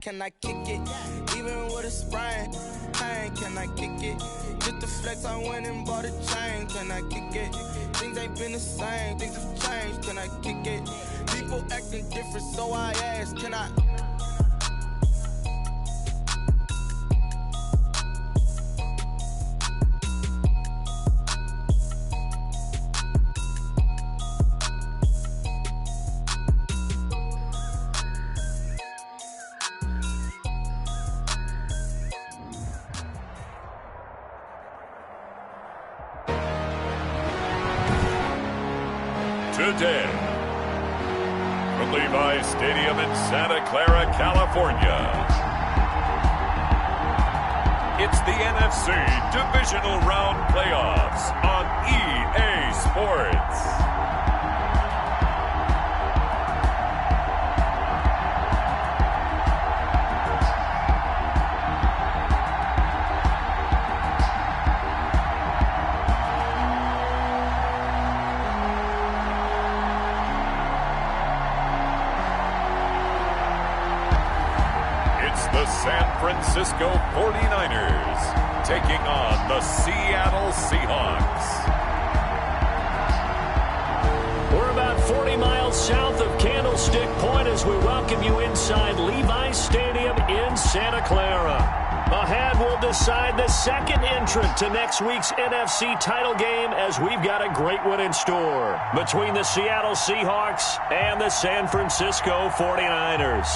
Can I kick it? Even with a sprain, pain, can I kick it? Just to flex, I went and bought a chain. Can I kick it? Things ain't been the same, things have changed. Can I kick it? People acting different, so I ask, can I? Today, from Levi's Stadium in Santa Clara, California, it's the NFC Divisional Round Playoffs on EA Sports. The San Francisco 49ers taking on the Seattle Seahawks. We're about 40 miles south of Candlestick Point as we welcome you inside Levi's Stadium in Santa Clara. Ahead, we'll decide the second entrant to next week's NFC title game as we've got a great one in store between the Seattle Seahawks and the San Francisco 49ers.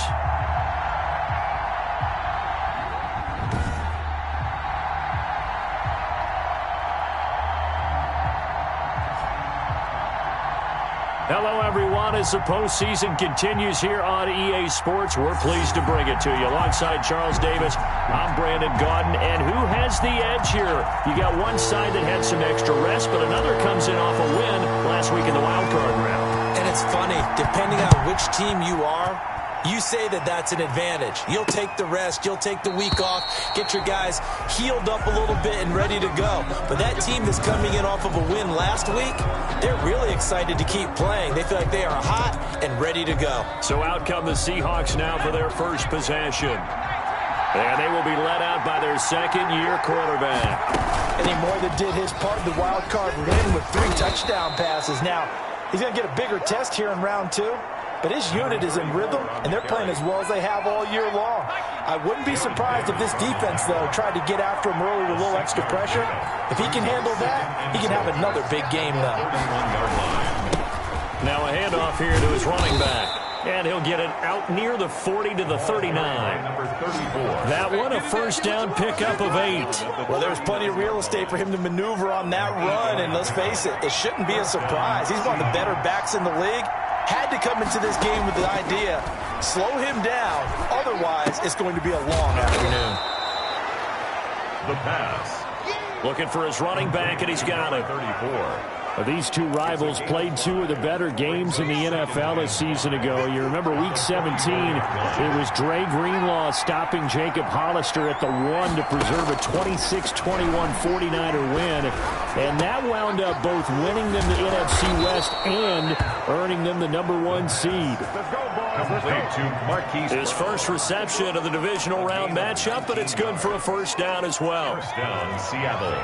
Hello, everyone. As the postseason continues here on EA Sports, we're pleased to bring it to you. Alongside Charles Davis, I'm Brandon Gaudin. And who has the edge here? You got one side that had some extra rest, but another comes in off a win last week in the wild card round. And it's funny, depending on which team you are, you say that that's an advantage. You'll take the rest, you'll take the week off, get your guys healed up a little bit and ready to go. But that team that's coming in off of a win last week, they're really excited to keep playing. They feel like they are hot and ready to go. So out come the Seahawks now for their first possession. And they will be led out by their second-year quarterback. And he more than did his part in the wild card win with 3 touchdown passes. Now, he's going to get a bigger test here in round 2. But his unit is in rhythm, and they're playing as well as they have all year long. I wouldn't be surprised if this defense, though, tried to get after him early with a little extra pressure. If he can handle that, he can have another big game, though. Now a handoff here to his running back. And he'll get it out near the 40 to the 39. That one, a first down pickup of 8. Well, there's plenty of real estate for him to maneuver on that run. And let's face it, it shouldn't be a surprise. He's one of the better backs in the league. Had to come into this game with the idea, slow him down. Otherwise, it's going to be a long afternoon. The pass. Looking for his running back, and he's got it. 34. These two rivals played 2 of the better games in the NFL a season ago. You remember Week 17, it was Dre Greenlaw stopping Jacob Hollister at the 1 to preserve a 26-21 49er win. And that wound up both winning them the NFC West and earning them the #1 seed. His first reception of the divisional round matchup, but it's good for a first down as well. First down, Seattle.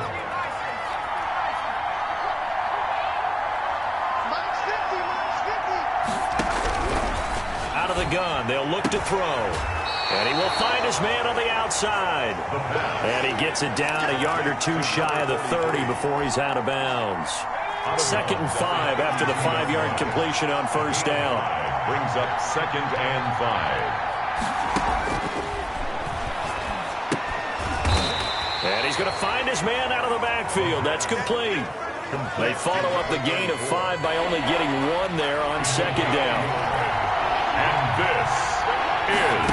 Out of the gun, they'll look to throw. And he will find his man on the outside. And he gets it down a yard or 2 shy of the 30 before he's out of bounds. 2nd and 5 after the 5-yard completion on first down. Brings up 2nd and 5. And he's going to find his man out of the backfield. That's complete. They follow up the gain of 5 by only getting 1 there on 2nd down. And this is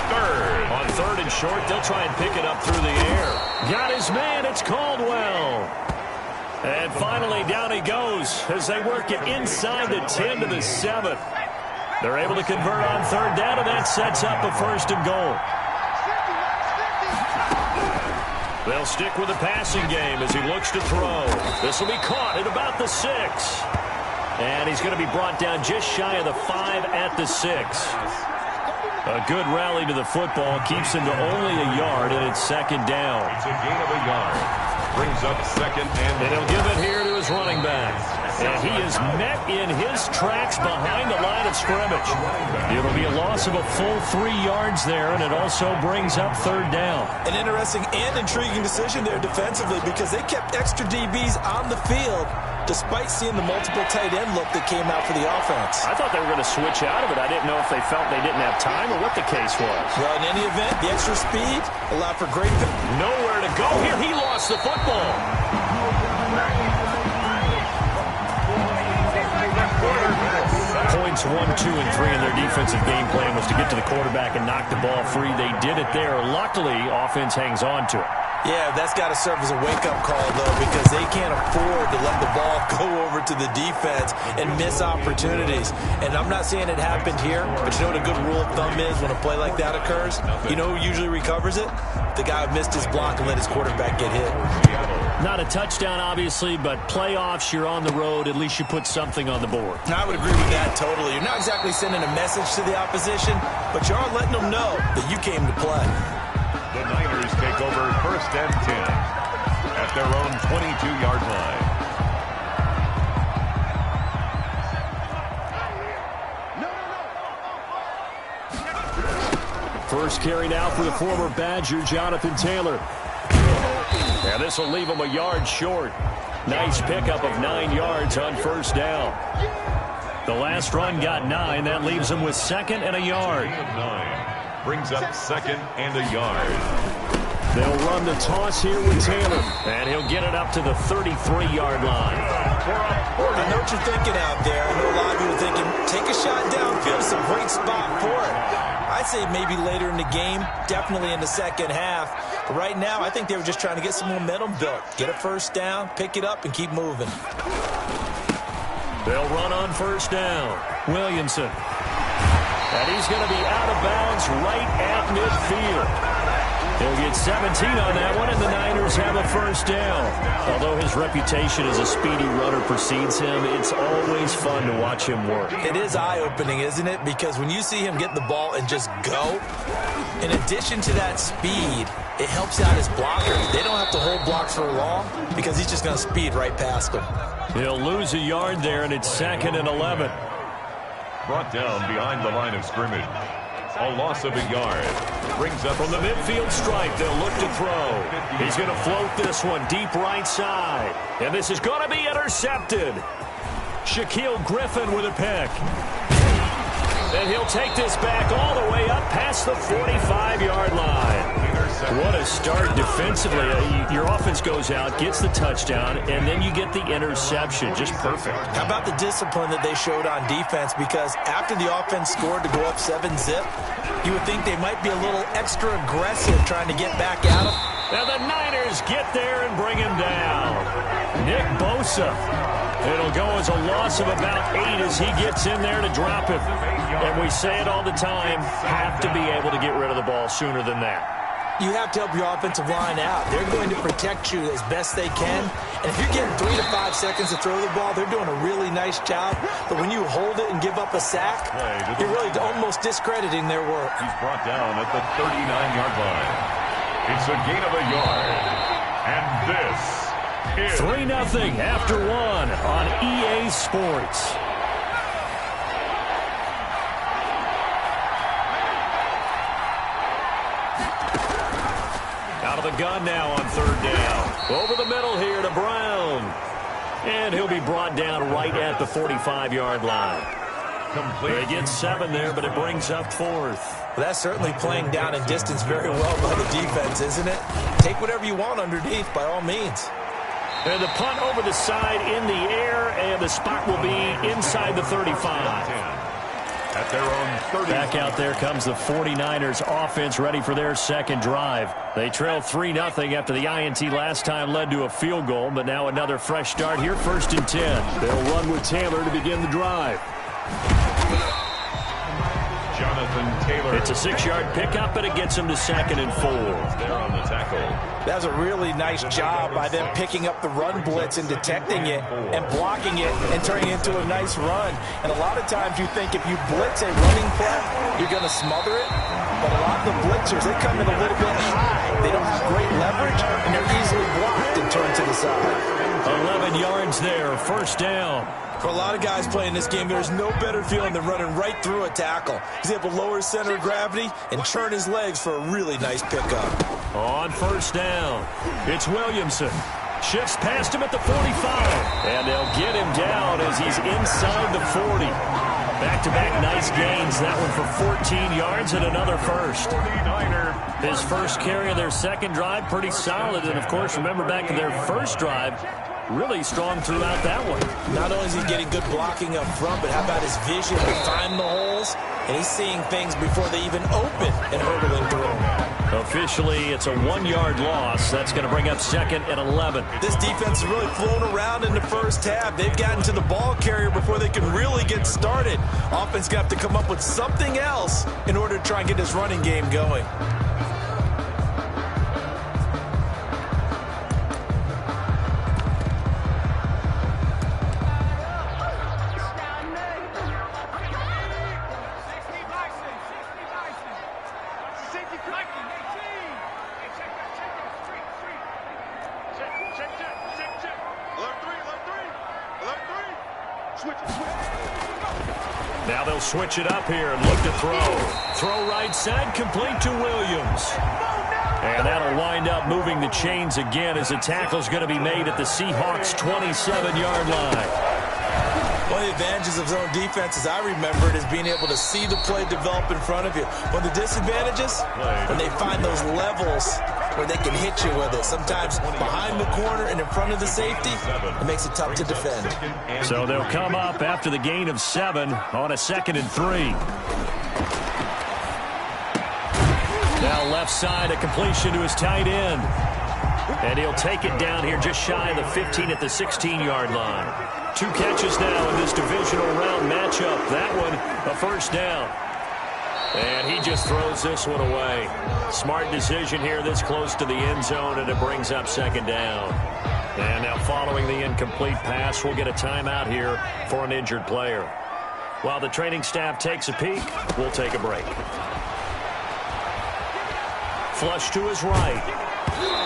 3rd. On 3rd and short, they'll try and pick it up through the air. Got his man, it's Caldwell. And finally, down he goes as they work it inside the 10 to the 7. They're able to convert on 3rd down, and that sets up a 1st and goal. They'll stick with the passing game as he looks to throw. This will be caught at about the 6. And he's going to be brought down just shy of the 5 at the 6. A good rally to the football keeps him to only a yard, and it's second down. It's a gain of a yard. Brings up second and he'll give it here to his running back. And he is met in his tracks behind the line of scrimmage. It'll be a loss of a full 3 yards there, and it also brings up third down. An interesting and intriguing decision there defensively because they kept extra DBs on the field despite seeing the multiple tight end look that came out for the offense. I thought they were going to switch out of it. I didn't know if they felt they didn't have time or what the case was. Well, in any event, the extra speed allowed for great... Nowhere to go here. He lost the football. Points 1, 2, and 3 in their defensive game plan was to get to the quarterback and knock the ball free. They did it there. Luckily, offense hangs on to it. Yeah, that's got to serve as a wake-up call, though, because they can't afford to let the ball go over to the defense and miss opportunities. And I'm not saying it happened here, but you know what a good rule of thumb is when a play like that occurs? You know who usually recovers it? The guy who missed his block and let his quarterback get hit. Not a touchdown, obviously, but playoffs, you're on the road. At least you put something on the board. I would agree with that totally. You're not exactly sending a message to the opposition, but you are letting them know that you came to play. The Niners take over first and 10 at their own 22-yard line. First carry now for the former Badger, Jonathan Taylor. And this will leave him a yard short. Nice pickup of 9 yards on first down. The last run got 9. That leaves him with second and a yard. 9 brings up second and a yard. They'll run the toss here with Taylor, and he'll get it up to the 33-yard line. I know what you're thinking out there. I know a lot of people are thinking, take a shot downfield. It's a great spot for it. I'd say maybe later in the game, definitely in the second half. But right now, I think they were just trying to get some momentum built. Get a first down, pick it up, and keep moving. They'll run on first down. Williamson. And he's going to be out of bounds right at midfield. He'll get 17 on that one, and the Niners have a first down. Although his reputation as a speedy runner precedes him, it's always fun to watch him work. It is eye-opening, isn't it? Because when you see him get the ball and just go, in addition to that speed, it helps out his blockers. They don't have to hold blocks for long because he's just going to speed right past them. He'll lose a yard there, and it's second and 11. Brought down behind the line of scrimmage. A loss of a yard. Brings up from the midfield stripe. They'll look to throw. He's going to float this one deep right side. And this is going to be intercepted. Shaquille Griffin with a pick. And he'll take this back all the way up past the 45-yard line. What a start defensively. Your offense goes out, gets the touchdown, and then you get the interception. Just perfect. How about the discipline that they showed on defense? Because after the offense scored to go up 7-zip, you would think they might be a little extra aggressive trying to get back at them. And the Niners get there and bring him down. Nick Bosa. It'll go as a loss of about 8 as he gets in there to drop him. And we say it all the time, have to be able to get rid of the ball sooner than that. You have to help your offensive line out. They're going to protect you as best they can. And if you're getting 3 to 5 seconds to throw the ball, they're doing a really nice job. But when you hold it and give up a sack, you're really almost discrediting their work. He's brought down at the 39-yard line. It's a gain of a yard. And this is 3-0 after 1 on EA Sports. Out of the gun now on third down. Over the middle here to Brown. And he'll be brought down right at the 45-yard line. They get 7 there, but it brings up 4th. Well, that's certainly playing down in distance very well by the defense, isn't it? Take whatever you want underneath, by all means. And the punt over the side in the air, and the spot will be inside the 35. At their own 30. Back out there comes the 49ers offense ready for their second drive. They trailed 3-0 after the INT last time led to a field goal, but now another fresh start here, 1st and 10. They'll run with Taylor to begin the drive. Jonathan It's a 6-yard pickup, and it gets him to 2nd and 4. There on the tackle. That was a really nice job by them picking up the run blitz and detecting it and blocking it and turning it into a nice run. And a lot of times you think if you blitz a running play, you're going to smother it. But a lot of the blitzers, they come in a little bit high. They don't have great leverage, and they're easily blocked and turned to the side. 11 yards there, 1st down. For a lot of guys playing this game, there's no better feeling than running right through a tackle. He's able to lower his center of gravity and churn his legs for a really nice pickup. On 1st down, it's Williamson. Shifts past him at the 45. And they'll get him down as he's inside the 40. Back-to-back nice gains. That one for 14 yards and another first. His first carry of their second drive, pretty solid. And, of course, remember back to their first drive, really strong throughout that one. Not only is he getting good blocking up front, but how about his vision to find the holes? And he's seeing things before they even open and hurdling through them. Officially, it's a 1-yard loss. That's going to bring up 2nd and 11. This defense has really flown around in the first half. They've gotten to the ball carrier before they can really get started. Offense got to come up with something else in order to try and get this running game going. Now they'll switch it up here and look to throw. Throw right side, complete to Williams. And that'll wind up moving the chains again as the tackle's going to be made at the Seahawks' 27-yard line. One of the advantages of zone defense, as I remember it, is being able to see the play develop in front of you. One of the disadvantages, when they find those levels where they can hit you with it. Sometimes behind the corner and in front of the safety, it makes it tough to defend. So they'll come up after the gain of 7 on a 2nd and 3. Now left side, a completion to his tight end. And he'll take it down here just shy of the 15 at the 16-yard line. 2 catches now in this divisional round matchup. That one, a 1st down. And he just throws this one away. Smart decision here this close to the end zone, and it brings up 2nd down. And now following the incomplete pass, we'll get a timeout here for an injured player. While the training staff takes a peek, we'll take a break. Flush to his right.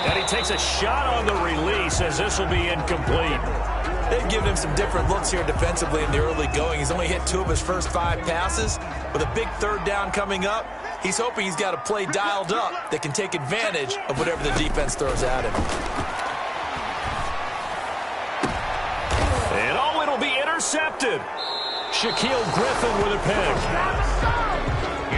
And he takes a shot on the release as this will be incomplete. They've given him some different looks here defensively in the early going. He's only hit 2 of his first 5 passes. With a big 3rd down coming up, he's hoping he's got a play dialed up that can take advantage of whatever the defense throws at him. And oh, it'll be intercepted. Shaquille Griffin with a pick.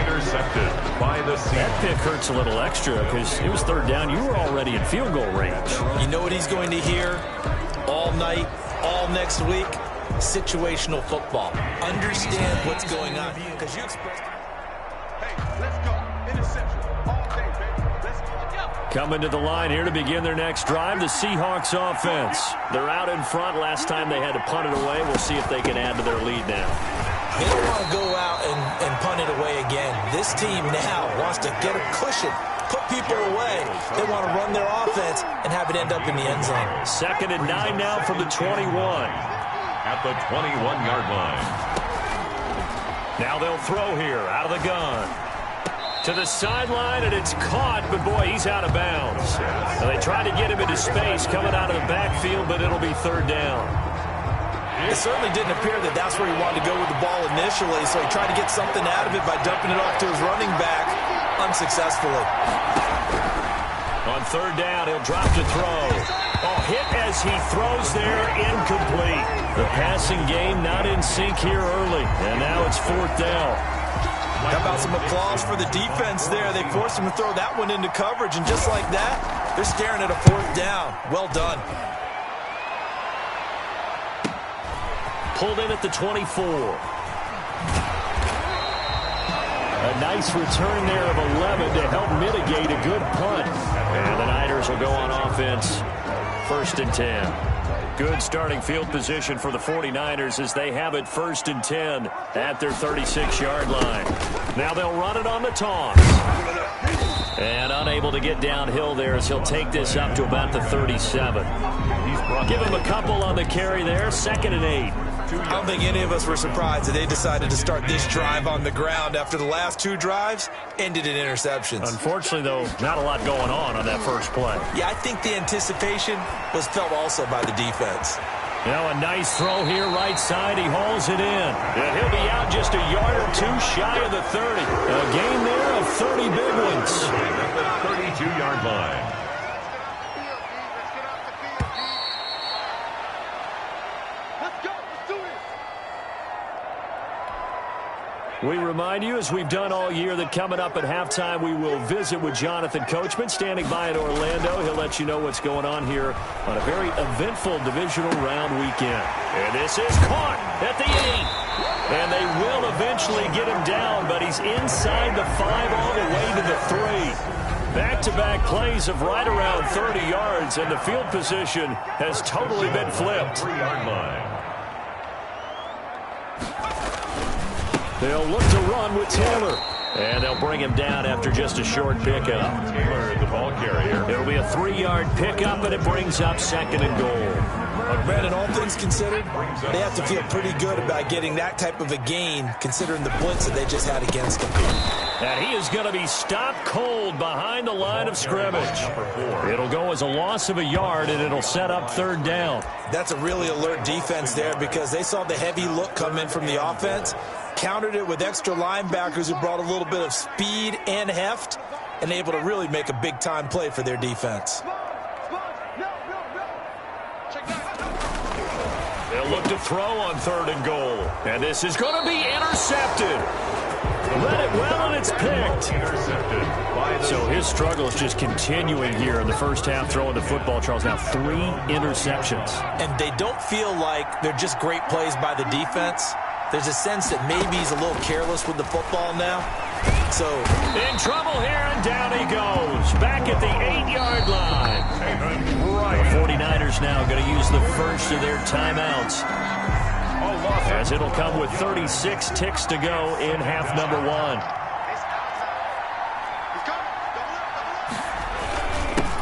Intercepted by the Seahawks. That pick hurts a little extra because it was 3rd down. You were already in field goal range. You know what he's going to hear all night, all next week? Situational football. Understand what's going on. Because you expressed... Hey, let's go. Interception. All day, baby. Let's go. Coming to the line here to begin their next drive, the Seahawks offense. They're out in front. Last time they had to punt it away. We'll see if they can add to their lead now. They don't want to go out and punt it away again. This team now wants to get a cushion, put people away. They want to run their offense and have it end up in the end zone. 2nd and 9 now from the 21. At the 21-yard line. Now they'll throw here out of the gun. To the sideline, and it's caught, but boy, he's out of bounds. Now they tried to get him into space coming out of the backfield, but it'll be 3rd down. It certainly didn't appear that that's where he wanted to go with the ball initially, so he tried to get something out of it by dumping it off to his running back unsuccessfully. On 3rd down, he'll drop to throw. Oh, hit as he throws there, incomplete. The passing game not in sync here early, and now it's 4th down. How about some applause for the defense there? They forced him to throw that one into coverage, and just like that, they're staring at a 4th down. Well done. Pulled in at the 24. A nice return there of 11 to help mitigate a good punt. And the Niners will go on offense. 1st and 10. Good starting field position for the 49ers as they have it 1st and 10 at their 36-yard line. Now they'll run it on the toss. And unable to get downhill there as he'll take this up to about the 37. Give him a couple on the carry there, 2nd and 8. I don't think any of us were surprised that they decided to start this drive on the ground after the last 2 drives ended in interceptions. Unfortunately, though, not a lot going on that first play. Yeah, I think the anticipation was felt also by the defense. Now a nice throw here, right side. He hauls it in. And he'll be out just a yard or 2 shy of the 30. A gain there of 30 big ones. At the 32-yard line. We remind you, as we've done all year, that coming up at halftime, we will visit with Jonathan Coachman, standing by in Orlando. He'll let you know what's going on here on a very eventful divisional round weekend. And this is caught at the 8. And they will eventually get him down, but he's inside the 5 all the way to the 3. Back-to-back plays of right around 30 yards, and the field position has totally been flipped. 3-yard line. They'll look to run with Taylor. And they'll bring him down after just a short pickup. Taylor, the ball carrier. It'll be a 3-yard pickup, and it brings up 2nd and goal. But Brandon, all things considered, they have to feel pretty good about getting that type of a gain, considering the blitz that they just had against them. And he is going to be stopped cold behind the line of scrimmage. It'll go as a loss of a yard, and it'll set up 3rd down. That's a really alert defense there because they saw the heavy look come in from the offense, countered it with extra linebackers who brought a little bit of speed and heft, and able to really make a big-time play for their defense. They'll look to throw on 3rd and goal. And this is going to be intercepted. Read it well, and it's picked. So his struggle is just continuing here in the first half, throwing the football. Charles, now 3 interceptions. And they don't feel like they're just great plays by the defense. There's a sense that maybe he's a little careless with the football now. So in trouble here, and down he goes. Back at the 8-yard line. The 49ers now going to use the first of their timeouts, as it'll come with 36 ticks to go in half number 1.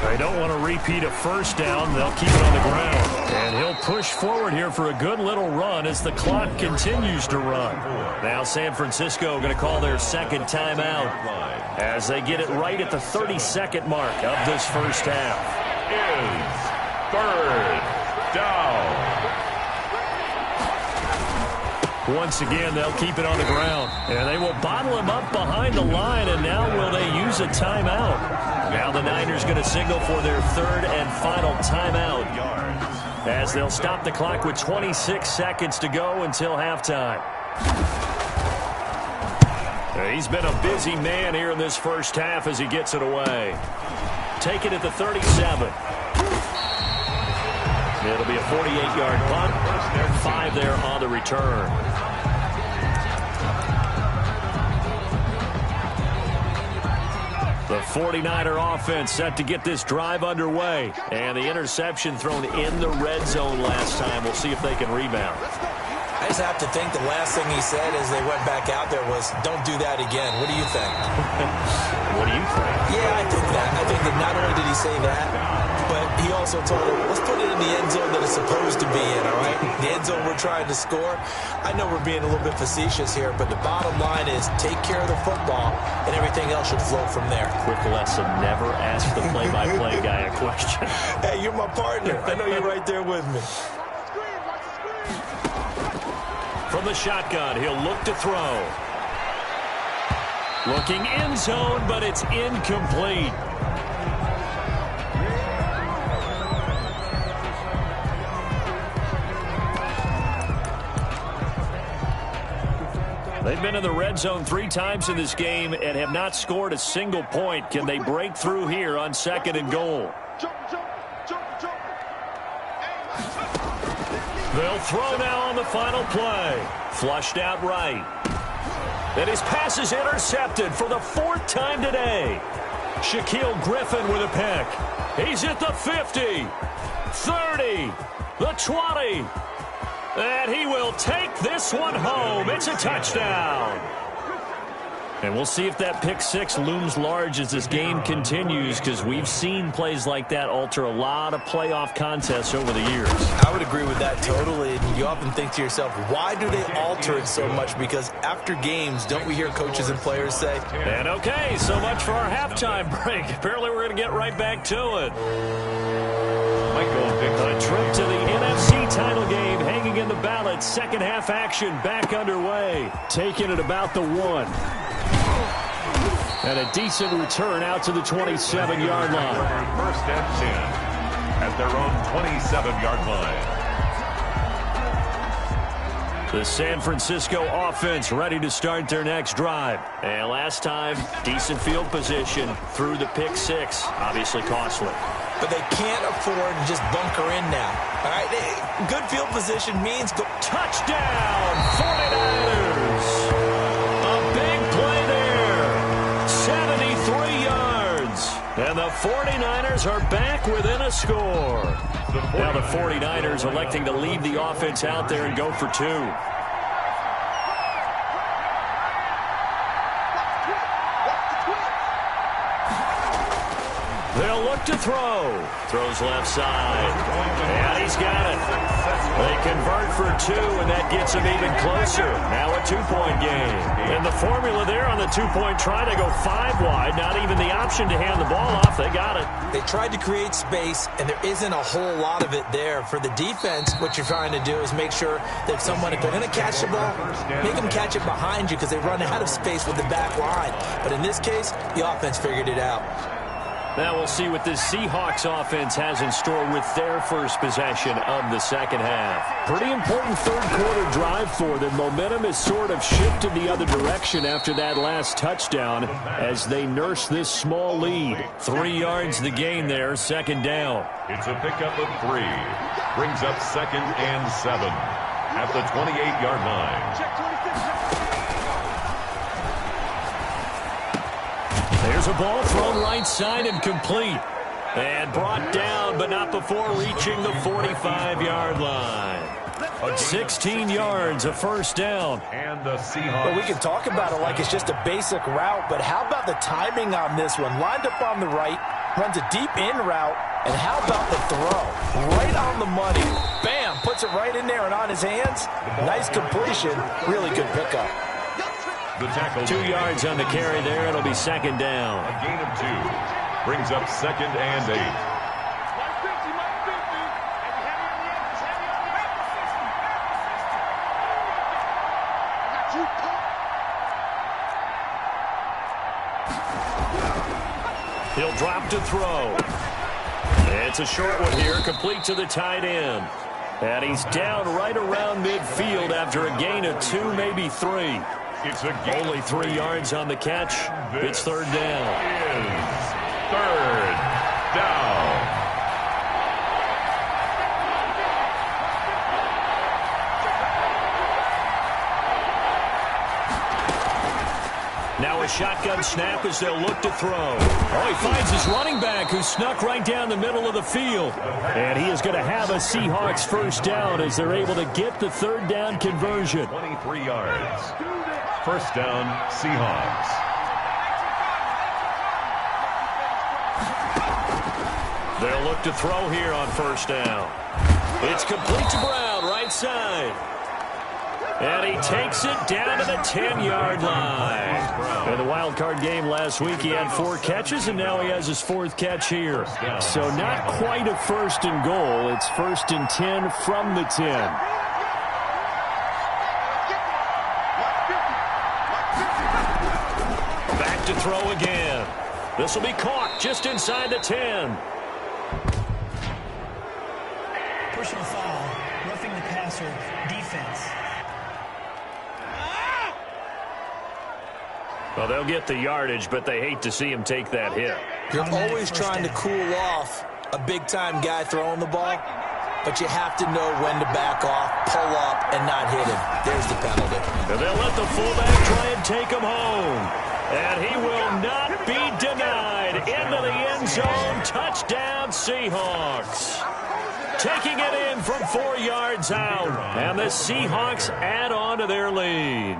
They don't want to repeat a first down. They'll keep it on the ground. And he'll push forward here for a good little run as the clock continues to run. Now San Francisco going to call their 2nd timeout as they get it right at the 32nd mark of this first half. Is 3rd down. Once again, they'll keep it on the ground. And they will bottle him up behind the line, and now will they use a timeout? Now the Niners going to signal for their 3rd and final timeout, as they'll stop the clock with 26 seconds to go until halftime. He's been a busy man here in this first half as he gets it away. Take it at the 37. It'll be a 48-yard punt. 5 there on the return. The 49er offense set to get this drive underway. And the interception thrown in the red zone last time. We'll see if they can rebound. I just have to think the last thing he said as they went back out there was, don't do that again. What do you think? What do you think? Yeah, I think that. I think that not only did he say that, but he also told him, let's put it in the end zone that it's supposed to be in, all right? The end zone we're trying to score. I know we're being a little bit facetious here, but the bottom line is take care of the football, and everything else should flow from there. Quick lesson, never ask the play-by-play guy a question. Hey, you're my partner. I know you're right there with me. From the shotgun, he'll look to throw. Looking end zone, but it's incomplete. They've been in the red zone 3 times in this game and have not scored a single point. Can they break through here on 2nd and goal? They'll throw now on the final play. Flushed out right. And his pass is intercepted for the 4th time today. Shaquille Griffin with a pick. He's at the 50, 30, the 20. And he will take this one home. It's a touchdown. And we'll see if that pick six looms large as this game continues, because we've seen plays like that alter a lot of playoff contests over the years. I would agree with that totally. And you often think to yourself, why do they alter it so much? Because after games, don't we hear coaches and players say, and okay, so much for our halftime break. Apparently we're going to get right back to it. A trip to the NFC title game hanging in the balance. Second half action back underway. Taking it about the 1. And a decent return out to the 27-yard line. First and 10 at their own 27-yard line. The San Francisco offense ready to start their next drive. And last time, decent field position through the pick six. Obviously costly. but they can't afford to just bunker in now. All right, good field position means go. Touchdown, 49ers. A big play there. 73 yards. And the 49ers are back within a score. Now the 49ers electing to leave the offense out there and go for two. They'll look to throw. Throws left side. And he's got it. They convert for two, and that gets him even closer. Now a two-point game. And the formula there on the two-point try to go 5 wide. Not even the option to hand the ball off. They got it. They tried to create space, and there isn't a whole lot of it there. For the defense, what you're trying to do is make sure that someone, if they're going to catch the ball, make them catch it behind you because they run out of space with the back line. But in this case, the offense figured it out. Now we'll see what this Seahawks offense has in store with their first possession of the second half. Pretty important third-quarter drive for them. Momentum has sort of shifted the other direction after that last touchdown as they nurse this small lead. 3 yards the gain there, second down. It's a pickup of 3. Brings up 2nd and 7 at the 28-yard line. There's a ball thrown right side and complete. And brought down, but not before reaching the 45-yard line. 16 yards, a first down. And the Seahawks. Well, we can talk about it like it's just a basic route, but how about the timing on this one? Lined up on the right, runs a deep in route, and how about the throw? Right on the money. Bam, puts it right in there and on his hands. Nice completion, really good pickup. The tackle 2 yards on the carry there. It'll be second down. A gain of 2. Brings up 2nd and 8. He'll drop to throw. It's a short one here, complete to the tight end. And he's down right around midfield after a gain of 2, maybe 3. It's a Only 3 yards on the catch. It's third down. Is third down. Now a shotgun snap as they'll look to throw. Oh, he finds his running back who snuck right down the middle of the field. And he is going to have a Seahawks first down as they're able to get the third down conversion. 23 yards. First down, Seahawks. They'll look to throw here on first down. It's complete to Brown, right side. And he takes it down to the 10-yard line. In the wild card game last week, he had 4 catches, and now he has his 4th catch here. So not quite a first and goal. It's first and 10 from the 10. To throw again. This will be caught just inside the 10. Personal foul, roughing the passer, defense. Well, they'll get the yardage, but they hate to see him take that hit. You're always trying to cool off a big-time guy throwing the ball, but you have to know when to back off, pull up, and not hit him. There's the penalty. And they'll let the fullback try and take him home. And he will not be denied into the end zone. Touchdown, Seahawks. Taking it in from 4 yards out. And the Seahawks add on to their lead.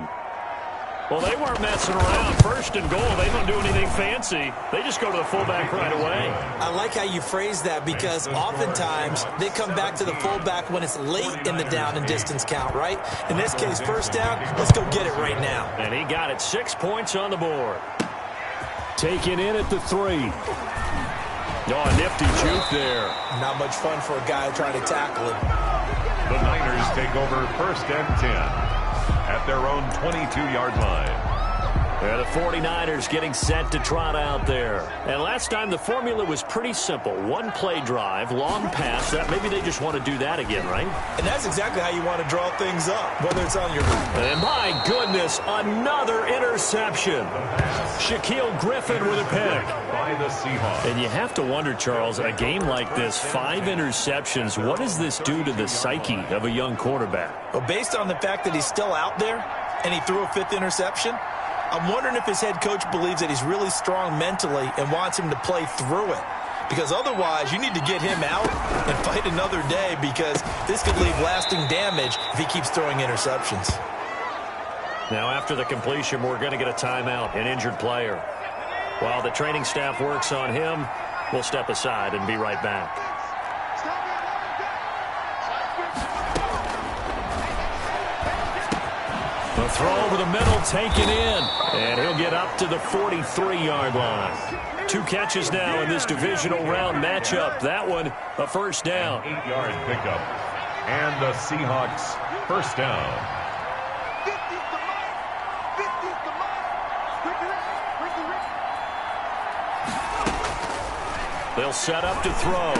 Well, they weren't messing around. First and goal, they don't do anything fancy. They just go to the fullback right away. I like how you phrase that because oftentimes they come back to the fullback when it's late in the down and distance count, right? In this case, first down, let's go get it right now. And he got it. 6 points on the board. Taken in at the 3. Oh, a nifty juke there. Not much fun for a guy trying to tackle him. The Niners take over first and 10 at their own 22-yard line. Yeah, the 49ers getting set to trot out there. And last time the formula was pretty simple. One play drive, long pass. That maybe they just want to do that again, right? And that's exactly how you want to draw things up, whether it's on your... And my goodness, another interception. Shaquille Griffin with a pick. By the Seahawks. And you have to wonder, Charles, a game like this, 5 interceptions, what does this do to the psyche of a young quarterback? Well, based on the fact that he's still out there and he threw a 5th interception, I'm wondering if his head coach believes that he's really strong mentally and wants him to play through it. Because otherwise, you need to get him out and fight another day because this could leave lasting damage if he keeps throwing interceptions. Now, after the completion, we're going to get a timeout, an injured player. While the training staff works on him, we'll step aside and be right back. The throw over the middle, taken in. And he'll get up to the 43-yard line. 2 catches now in this divisional round matchup. That one, a first down. 8-yard pickup. And the Seahawks first down. They'll set up to throw.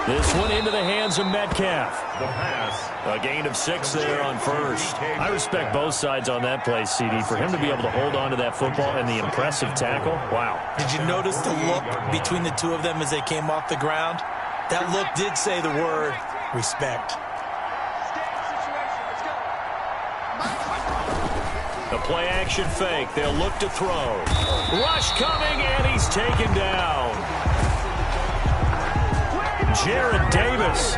This one into the hands of Metcalf. The pass. A gain of 6 there on first. I respect both sides on that play, CD. For him to be able to hold on to that football and the impressive tackle, wow. Did you notice the look between the two of them as they came off the ground? That look did say the word respect. The play action fake. They'll look to throw. Rush coming, and he's taken down. Jared Davis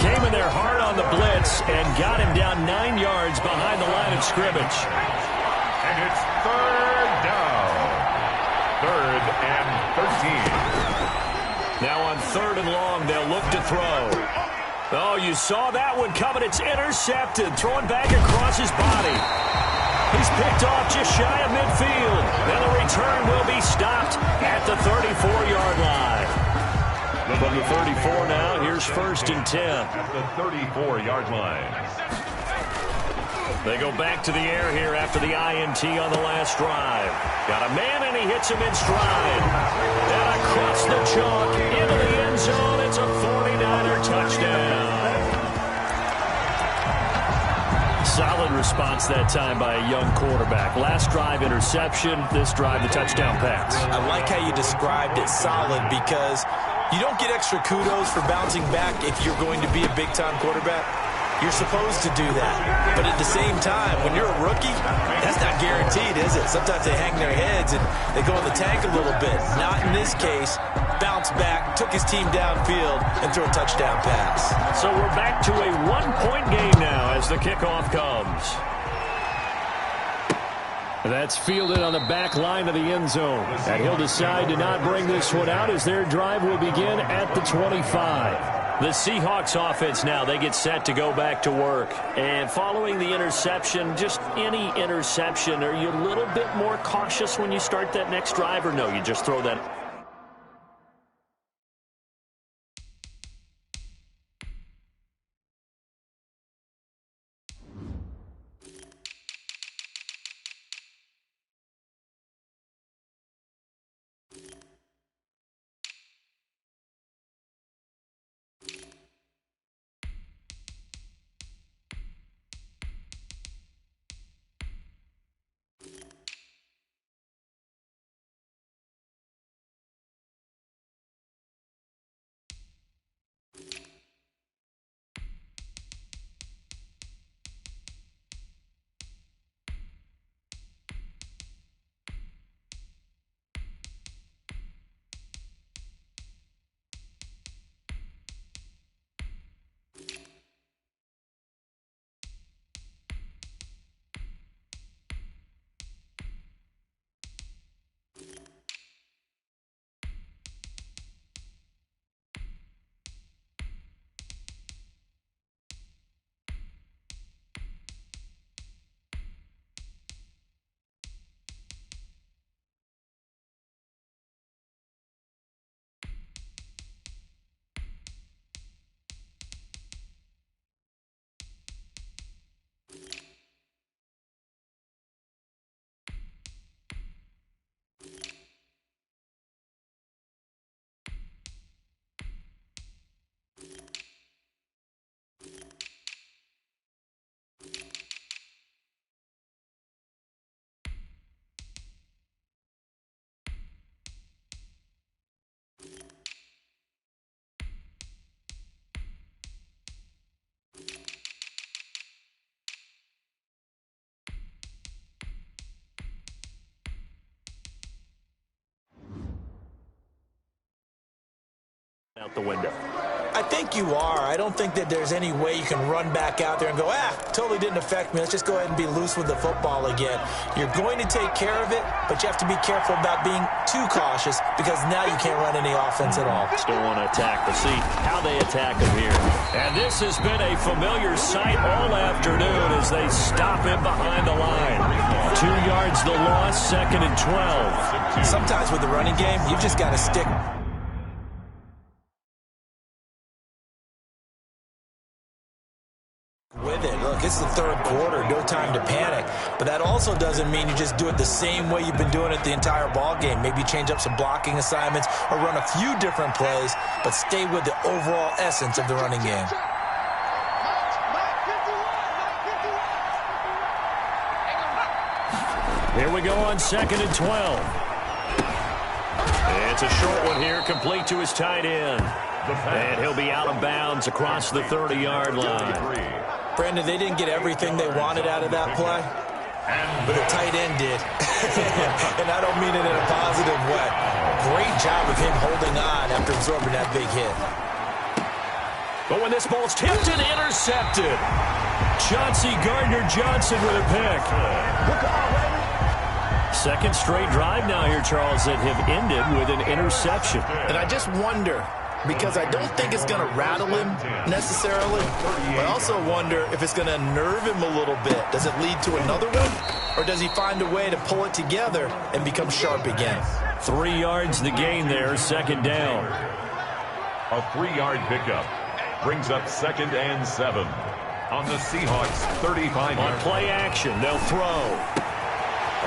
came in there hard on the blitz and got him down 9 yards behind the line of scrimmage. And it's third down. 3rd and 13. Now on 3rd and long, they'll look to throw. Oh, you saw that one coming. It's intercepted. Throwing back across his body. He's picked off just shy of midfield. And the return will be stopped at the 34-yard line. From the 34 now, here's 1st and 10. At the 34-yard line. They go back to the air here after the INT on the last drive. Got a man, and he hits him in stride. And across the chalk, into the end zone. It's a 49er touchdown. Solid response that time by a young quarterback. Last drive, interception. This drive, the touchdown pass. I like how you described it, solid, because you don't get extra kudos for bouncing back if you're going to be a big-time quarterback. You're supposed to do that. But at the same time, when you're a rookie, that's not guaranteed, is it? Sometimes they hang their heads and they go in the tank a little bit. Not in this case. Bounced back, took his team downfield, and threw a touchdown pass. So we're back to a 1-point game now as the kickoff comes. That's fielded on the back line of the end zone. And he'll decide to not bring this one out as their drive will begin at the 25. The Seahawks offense now, they get set to go back to work. And following the interception, just any interception, are you a little bit more cautious when you start that next drive, or no, you just throw that out the window. I think you are. I don't think that there's any way you can run back out there and go, totally didn't affect me. Let's just go ahead and be loose with the football again. You're going to take care of it, but you have to be careful about being too cautious because now you can't run any offense at all. Still want to attack, but see how they attack him here. And this has been a familiar sight all afternoon as they stop him behind the line. 2 yards the loss, 2nd and 12. Sometimes with the running game, you've just got to stick with it. Look, it's the third quarter, no time to panic. But that also doesn't mean you just do it the same way you've been doing it the entire ball game. Maybe change up some blocking assignments or run a few different plays, but stay with the overall essence of the running game. Here we go on 2nd and 12. It's a short one here, complete to his tight end. And he'll be out of bounds across the 30-yard line. Brandon, they didn't get everything they wanted out of that play, but the tight end did. And I don't mean it in a positive way. Great job of him holding on after absorbing that big hit. But when this ball's tipped and intercepted, Chauncey Gardner-Johnson with a pick. Second straight drive now here, Charles, that have ended with an interception. And I just wonder, because I don't think it's going to rattle him necessarily, but I also wonder if it's going to nerve him a little bit. Does it lead to another one, or does he find a way to pull it together and become sharp again? 3 yards the gain there, 2nd down. A 3-yard pickup brings up 2nd and 7 on the Seahawks 35-yard. On play action, they'll throw.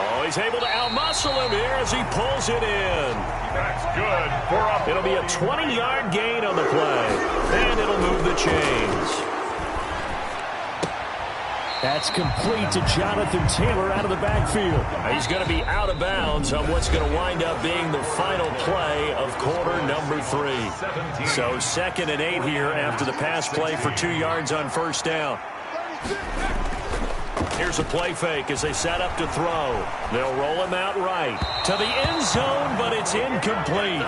Oh, he's able to outmuscle him here as he pulls it in. That's good. It'll be a 20-yard gain on the play, and it'll move the chains. That's complete to Jonathan Taylor out of the backfield. He's going to be out of bounds on what's going to wind up being the final play of quarter number 3. So 2nd and 8 here after the pass play for 2 yards on 1st down. Here's a play fake as they set up to throw. They'll roll him out right to the end zone, but it's incomplete.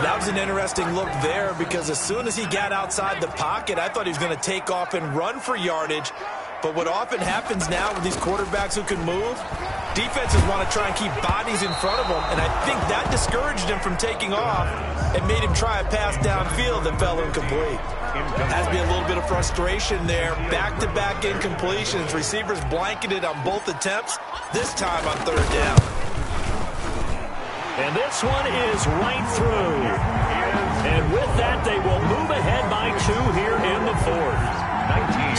That was an interesting look there because as soon as he got outside the pocket, I thought he was going to take off and run for yardage. But what often happens now with these quarterbacks who can move, defenses want to try and keep bodies in front of them, and I think that discouraged him from taking off and made him try a pass downfield that fell incomplete. Has to be a little bit of frustration there. Back-to-back incompletions. Receivers blanketed on both attempts, this time on 3rd down. And this one is right through. And with that, they will move ahead by 2 here in the 4th.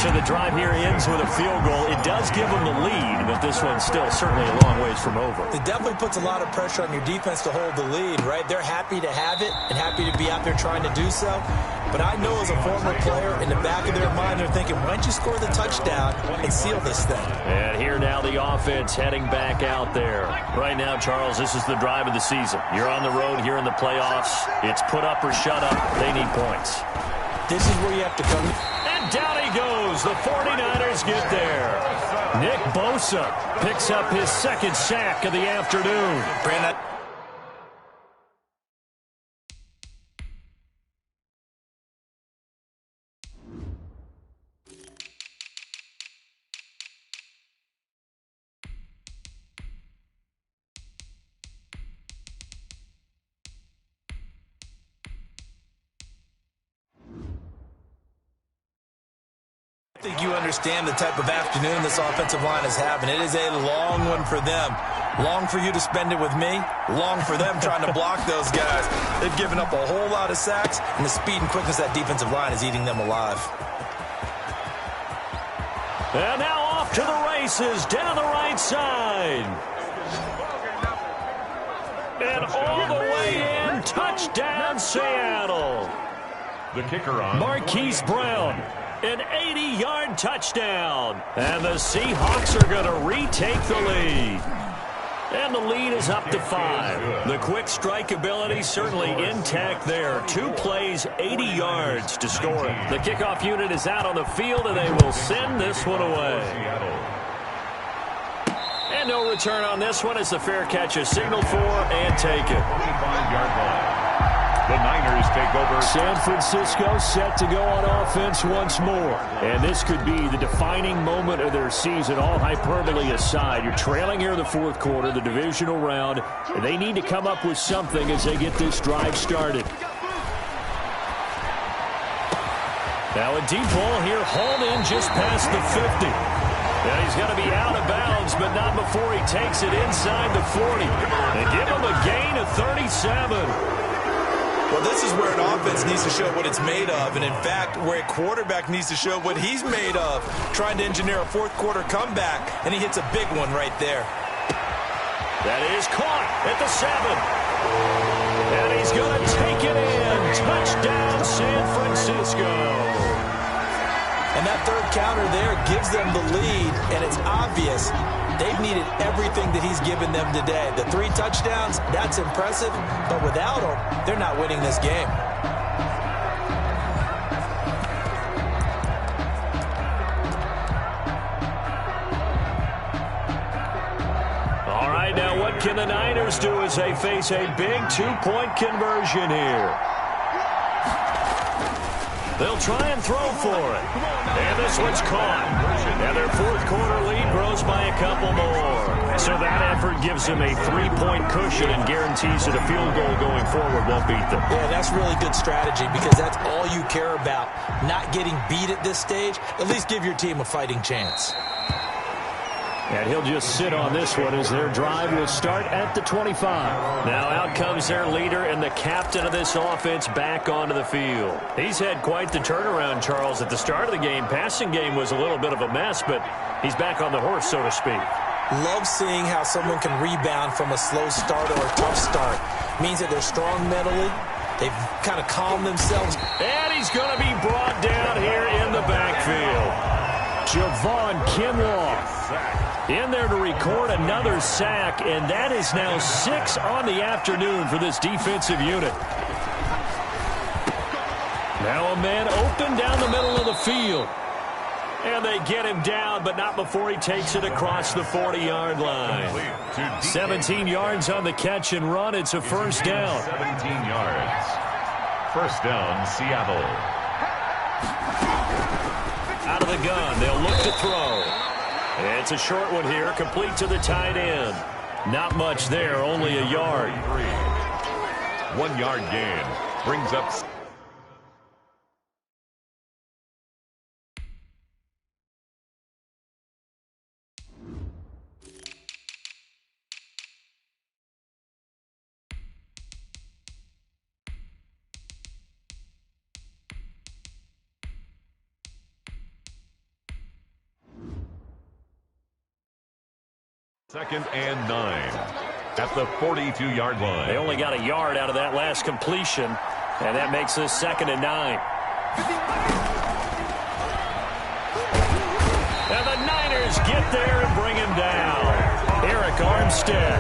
So the drive here ends with a field goal. It does give them the lead, but this one's still certainly a long ways from over. It definitely puts a lot of pressure on your defense to hold the lead, right? They're happy to have it and happy to be out there trying to do so. But I know as a former player, in the back of their mind, they're thinking, why don't you score the touchdown and seal this thing? And here now the offense heading back out there. Right now, Charles, this is the drive of the season. You're on the road here in the playoffs. It's put up or shut up. They need points. This is where you have to come. And down he goes. The 49ers get there. Nick Bosa picks up his 2nd sack of the afternoon. Brandon, I think you understand the type of afternoon this offensive line is having. It is a long one for them. Long for you to spend it with me. Long for them trying to block those guys. They've given up a whole lot of sacks, and the speed and quickness of that defensive line is eating them alive. And now off to the races down the right side. And all the way in. Touchdown, Seattle. The kicker on. Marquise Brown. An 80-yard touchdown. And the Seahawks are going to retake the lead. And the lead is up to 5. The quick strike ability certainly intact there. 2 plays, 80 yards to score it. The kickoff unit is out on the field, and they will send this one away. And no return on this one as the fair catch is signaled for and taken. 25-yard line. The Niners take over. San Francisco set to go on offense once more. And this could be the defining moment of their season, all hyperbole aside. You're trailing here in the fourth quarter, the divisional round, and they need to come up with something as they get this drive started. Now a deep ball here, hauled in just past the 50. And he's going to be out of bounds, but not before he takes it inside the 40. And give him a gain of 37. Well, this is where an offense needs to show what it's made of, and in fact, where a quarterback needs to show what he's made of, trying to engineer a fourth-quarter comeback, and he hits a big one right there. That is caught at the 7. And he's going to take it in. Touchdown, San Francisco. And that third counter there gives them the lead, and it's obvious they've needed everything that he's given them today. The 3 touchdowns, that's impressive, but without him, they're not winning this game. All right, now what can the Niners do as they face a big 2-point conversion here? They'll try and throw for it. And this one's caught. And their fourth-quarter lead grows by a couple more. So that effort gives them a 3-point cushion and guarantees that a field goal going forward won't beat them. Yeah, that's really good strategy because that's all you care about. Not getting beat at this stage. At least give your team a fighting chance. And he'll just sit on this one as their drive will start at the 25. Now out comes their leader and the captain of this offense back onto the field. He's had quite the turnaround, Charles. At the start of the game, passing game was a little bit of a mess, but he's back on the horse, so to speak. Love seeing how someone can rebound from a slow start or a tough start. Means that they're strong mentally. They've kind of calmed themselves. And he's going to be brought down here in the backfield. Javon Kinlaw in there to record another sack, and that is now 6 on the afternoon for this defensive unit. Now a man open down the middle of the field. And they get him down, but not before he takes it across the 40-yard line. 17 yards on the catch and run. It's a first down. 17 yards. First down, Seattle. Out of the gun, they'll look to throw. It's a short one here, complete to the tight end. Not much there, only a yard. 1 yard gain brings up. Second and 9 at the 42-yard line. They only got a yard out of that last completion, and that makes this 2nd and 9. And the Niners get there and bring him down. Eric Armstead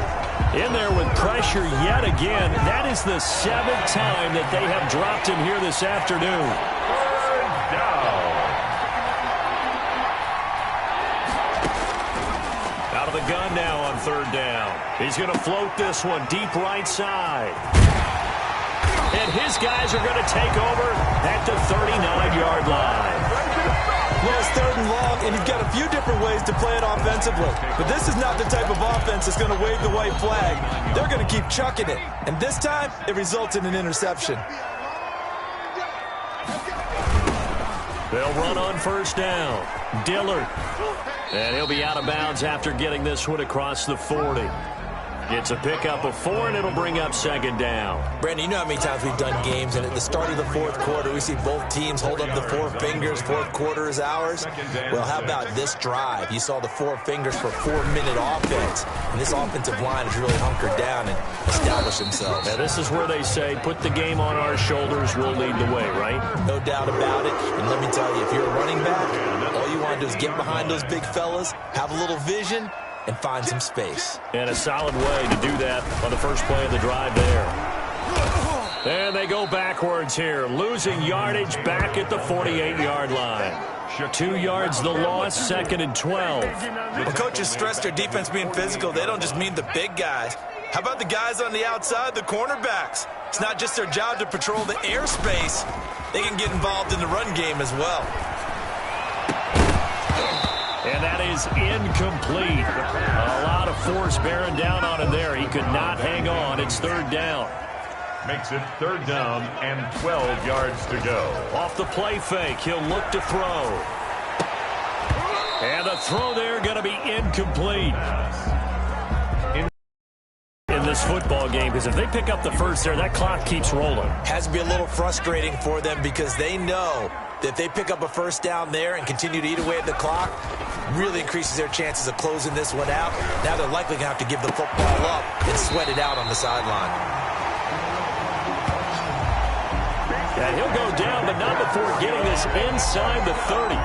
in there with pressure yet again. That is the 7th time that they have dropped him here this afternoon. Third down. Out of the gun now on 3rd down. He's going to float this one deep right side. And his guys are going to take over at the 39-yard line. Well, it's 3rd and long, and he's got a few different ways to play it offensively. But this is not the type of offense that's going to wave the white flag. They're going to keep chucking it. And this time, it results in an interception. They'll run on 1st down. Dillard. And he'll be out of bounds after getting this one across the 40. It's a pickup of 4, and it'll bring up 2nd down. Brandon, you know how many times we've done games, and at the start of the 4th quarter, we see both teams hold up the 4 fingers, 4th quarter is ours. Well, how about this drive? You saw the 4 fingers for 4-minute offense, and this offensive line has really hunkered down and established themselves. Now, this is where they say, put the game on our shoulders, we'll lead the way, right? No doubt about it, and let me tell you, if you're a running back, all you want to do is get behind those big fellas, have a little vision, and find some space. And a solid way to do that on the first play of the drive there. And they go backwards here, losing yardage back at the 48-yard line. 2 yards the loss, 2nd and 12. When coaches stress their defense being physical, they don't just mean the big guys. How about the guys on the outside, the cornerbacks? It's not just their job to patrol the airspace. They can get involved in the run game as well. And that is incomplete. A lot of force bearing down on him there. He could not hang on. It's third down. Makes it third down and 12 yards to go. Off the play fake, he'll look to throw. And the throw there going to be incomplete. In this football game, because if they pick up the first there, that clock keeps rolling. Has to be a little frustrating for them because they know that if they pick up a first down there and continue to eat away at the clock, really increases their chances of closing this one out. Now they're likely going to have to give the football up and sweat it out on the sideline. And he'll go down, but not before getting this inside the 30.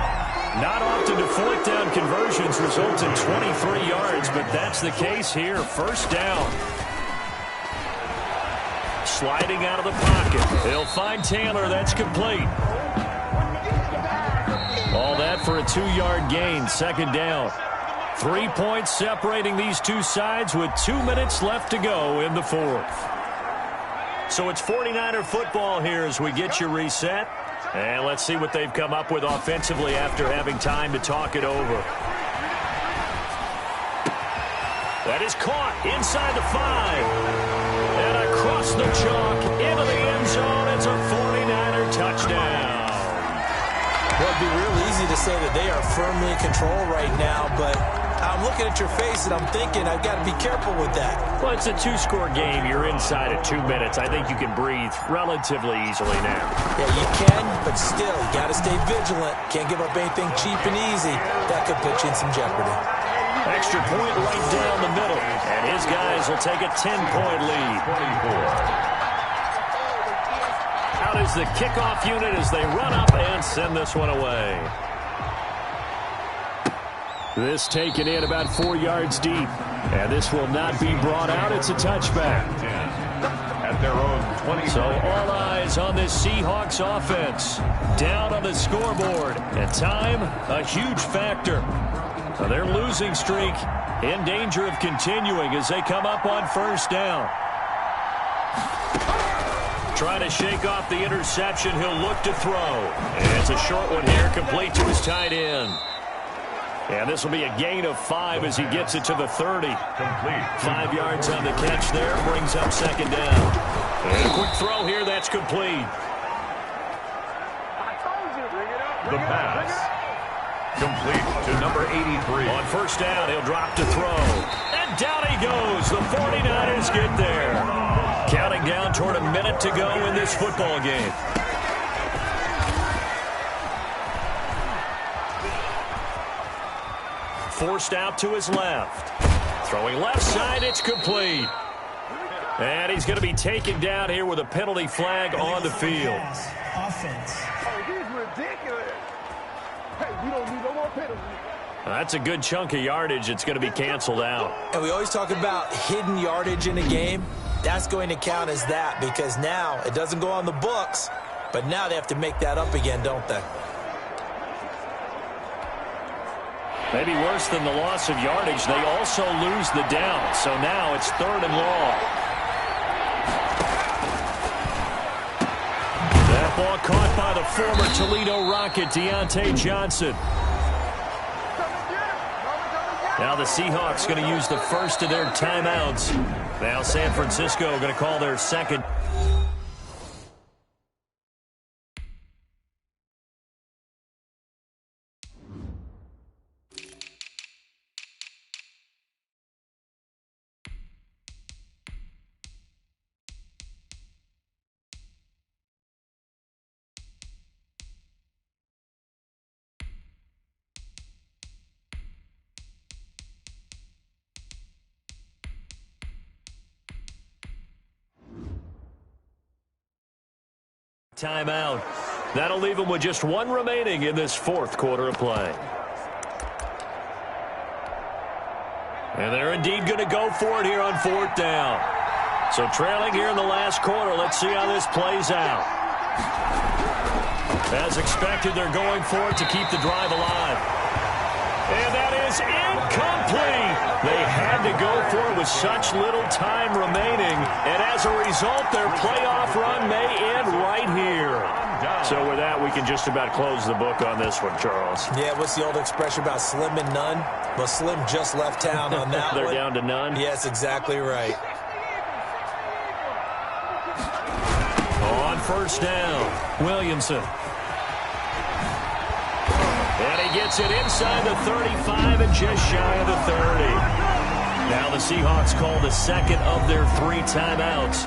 Not often do fourth down conversions result in 23 yards, but that's the case here. First down. Sliding out of the pocket. He'll find Taylor. That's complete. All that for a 2-yard gain. Second down. 3 points separating these two sides with 2 minutes left to go in the fourth. So it's 49er football here as we get you reset. And let's see what they've come up with offensively after having time to talk it over. That is caught inside the 5. And across the chalk into the end zone. It's a 49er touchdown. Well, it'd be real easy to say that they are firmly in control right now, but I'm looking at your face and I'm thinking I've got to be careful with that. Well, it's a 2-score game. You're inside at 2 minutes. I think you can breathe relatively easily now. Yeah, you can, but still, you got to stay vigilant. Can't give up anything cheap and easy. That could put you in some jeopardy. Extra point right down the middle. And his guys will take a 10-point lead. 24. Out is the kickoff unit as they run up and send this one away. This taken in about 4 yards deep. And this will not be brought out. It's a touchback. At their own 20. So all eyes on this Seahawks offense. Down on the scoreboard. And time, a huge factor. Now their losing streak in danger of continuing as they come up on first down. Trying to shake off the interception. He'll look to throw. And it's a short one here, complete to his tight end. And this will be a gain of 5 as he gets it to the 30. Complete. 5 yards on the catch there, brings up second down. And a quick throw here, that's complete. The pass. Complete to number 83. On first down, he'll drop to throw. And down he goes. The 49ers get there. Counting down toward a minute to go in this football game. Forced out to his left. Throwing left side, it's complete. And he's going to be taken down here with a penalty flag on the field. Offense. Oh, he's ridiculous. Hey, we don't need no more penalties. That's a good chunk of yardage. It's going to be canceled out. And we always talk about hidden yardage in a game. That's going to count as that because now it doesn't go on the books, but now they have to make that up again, don't they? Maybe worse than the loss of yardage, they also lose the down. So now it's third and long. That ball caught by the former Toledo Rocket, Deontay Johnson. Now the Seahawks going to use the first of their timeouts. Now San Francisco going to call their second. Timeout. That'll leave them with just one remaining in this fourth quarter of play. And they're indeed going to go for it here on fourth down. So trailing here in the last quarter, let's see how this plays out. As expected, they're going for it to keep the drive alive. And that is incomplete. They had to go for it with such little time remaining. And as a result, their playoff run may end right here. So with that, we can just about close the book on this one, Charles. Yeah, what's the old expression about slim and none? Well, Slim just left town on that They're one. down to none? Yes, exactly right. On first down, Williamson. And he gets it inside the 35 and just shy of the 30. Now the Seahawks call the second of their 3 timeouts,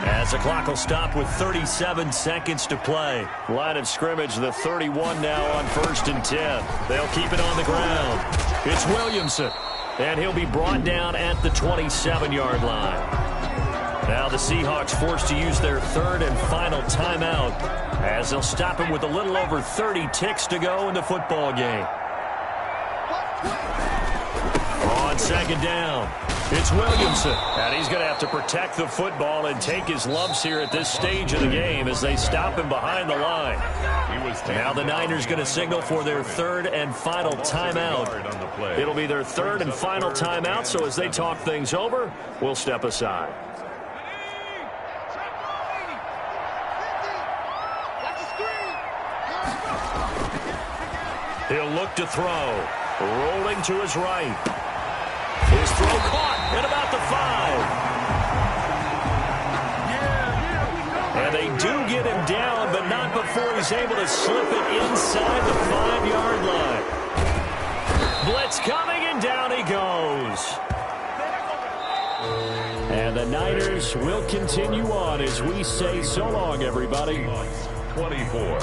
as the clock will stop with 37 seconds to play. Line of scrimmage, the 31 now on 1st and 10. They'll keep it on the ground. It's Williamson, and he'll be brought down at the 27-yard line. Now the Seahawks forced to use their 3rd and final timeout, as they'll stop him with a little over 30 ticks to go in the football game. On 2nd down, it's Williamson, and he's going to have to protect the football and take his lumps here at this stage of the game as they stop him behind the line. Now the Niners going to signal for their 3rd and final timeout. It'll be their 3rd and final timeout, so as they talk things over, we'll step aside. He'll look to throw. Rolling to his right. His throw caught at about the 5. And they do get him down, but not before he's able to slip it inside the 5-yard line. Blitz coming, and down he goes. And the Niners will continue on as we say so long, everybody. 24.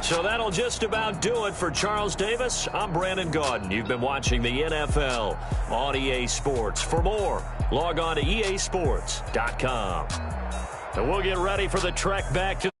So that'll just about do it for Charles Davis. I'm Brandon Gaudin. You've been watching the NFL on EA Sports. For more, log on to easports.com. And we'll get ready for the trek back to